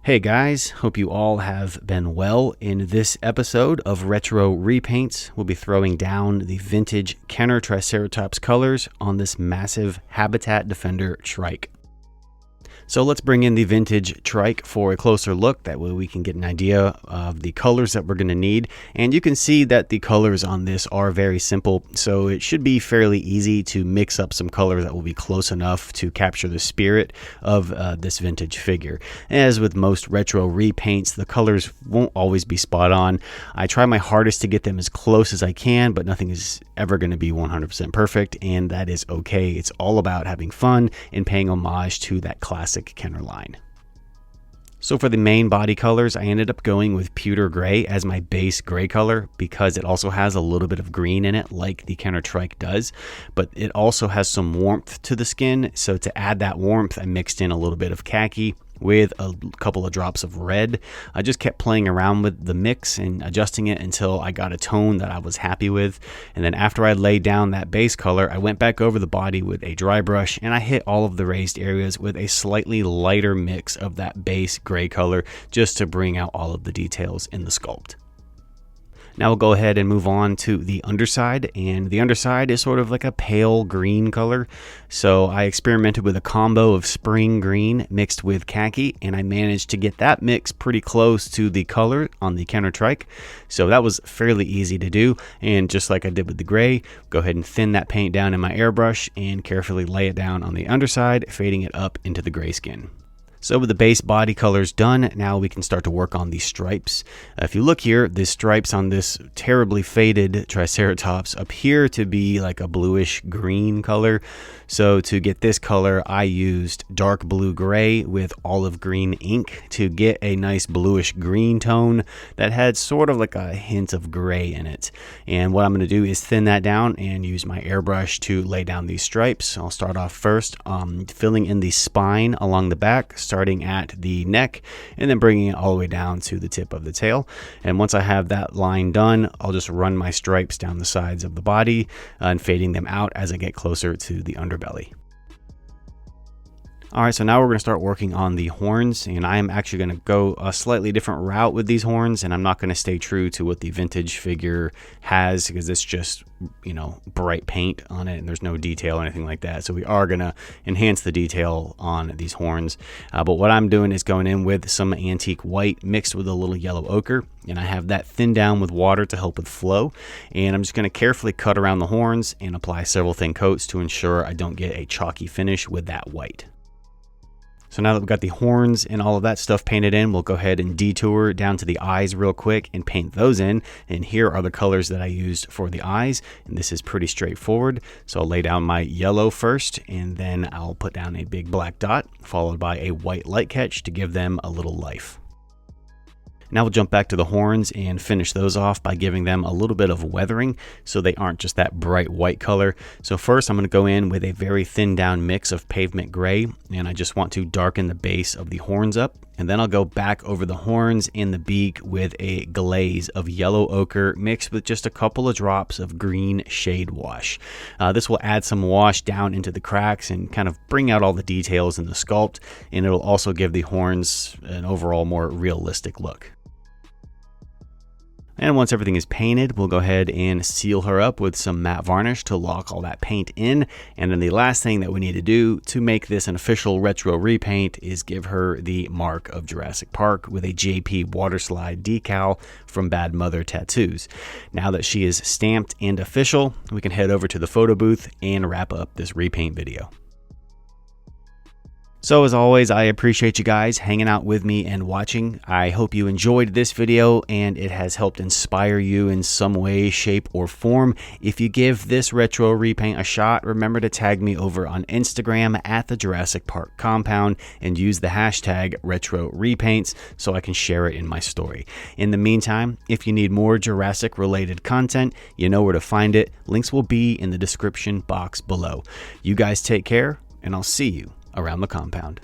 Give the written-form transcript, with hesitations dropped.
Hey guys, hope you all have been well. In this episode of Retro Repaints, we'll be throwing down the vintage Kenner Triceratops colors on this massive Habitat Defender trike. So let's bring in the vintage trike for a closer look. That way we can get an idea of the colors that we're going to need. And you can see that the colors on this are very simple. So it should be fairly easy to mix up some colors that will be close enough to capture the spirit of this vintage figure. As with most retro repaints, the colors won't always be spot on. I try my hardest to get them as close as I can, but nothing is ever going to be 100% perfect, and that is okay. It's all about having fun and paying homage to that classic Kenner line. So for the main body colors, I ended up going with pewter gray as my base gray color because it also has a little bit of green in it like the Kenner trike does, but it also has some warmth to the skin. So to add that warmth, I mixed in a little bit of khaki with a couple of drops of red. I just kept playing around with the mix and adjusting it until I got a tone that I was happy with. And then after I laid down that base color, I went back over the body with a dry brush and I hit all of the raised areas with a slightly lighter mix of that base gray color just to bring out all of the details in the sculpt. Now we'll go ahead and move on to the underside, and the underside is sort of like a pale green color. So I experimented with a combo of spring green mixed with khaki, and I managed to get that mix pretty close to the color on the Kenner trike. So that was fairly easy to do, and just like I did with the gray, go ahead and thin that paint down in my airbrush and carefully lay it down on the underside, fading it up into the gray skin. So with the base body colors done, now we can start to work on the stripes. If you look here, the stripes on this terribly faded Triceratops appear to be like a bluish green color. So to get this color, I used dark blue gray with olive green ink to get a nice bluish green tone that had sort of like a hint of gray in it. And what I'm going to do is thin that down and use my airbrush to lay down these stripes. I'll start off first filling in the spine along the back, starting at the neck and then bringing it all the way down to the tip of the tail. And once I have that line done, I'll just run my stripes down the sides of the body and fading them out as I get closer to the underbelly. Alright, so now we're going to start working on the horns, and I am actually going to go a slightly different route with these horns, and I'm not going to stay true to what the vintage figure has because it's just, bright paint on it and there's no detail or anything like that. So we are going to enhance the detail on these horns. But what I'm doing is going in with some antique white mixed with a little yellow ochre, and I have that thinned down with water to help with flow. And I'm just going to carefully cut around the horns and apply several thin coats to ensure I don't get a chalky finish with that white. So now that we've got the horns and all of that stuff painted in, we'll go ahead and detour down to the eyes real quick and paint those in. And here are the colors that I used for the eyes. And this is pretty straightforward. So I'll lay down my yellow first, and then I'll put down a big black dot, followed by a white light catch to give them a little life. Now we'll jump back to the horns and finish those off by giving them a little bit of weathering so they aren't just that bright white color. So first I'm going to go in with a very thin down mix of pavement gray, and I just want to darken the base of the horns up. And then I'll go back over the horns and the beak with a glaze of yellow ochre mixed with just a couple of drops of green shade wash. This will add some wash down into the cracks and kind of bring out all the details in the sculpt, and it'll also give the horns an overall more realistic look. And once everything is painted, we'll go ahead and seal her up with some matte varnish to lock all that paint in. And then the last thing that we need to do to make this an official retro repaint is give her the mark of Jurassic Park with a JP waterslide decal from Bad Mother Tattoos. Now that she is stamped and official, we can head over to the photo booth and wrap up this repaint video. So as always, I appreciate you guys hanging out with me and watching. I hope you enjoyed this video and it has helped inspire you in some way, shape, or form. If you give this retro repaint a shot, remember to tag me over on Instagram at the Jurassic Park compound and use the hashtag retro repaints so I can share it in my story. In the meantime, if you need more Jurassic related content, you know where to find it. Links will be in the description box below. You guys take care, and I'll see you around the compound.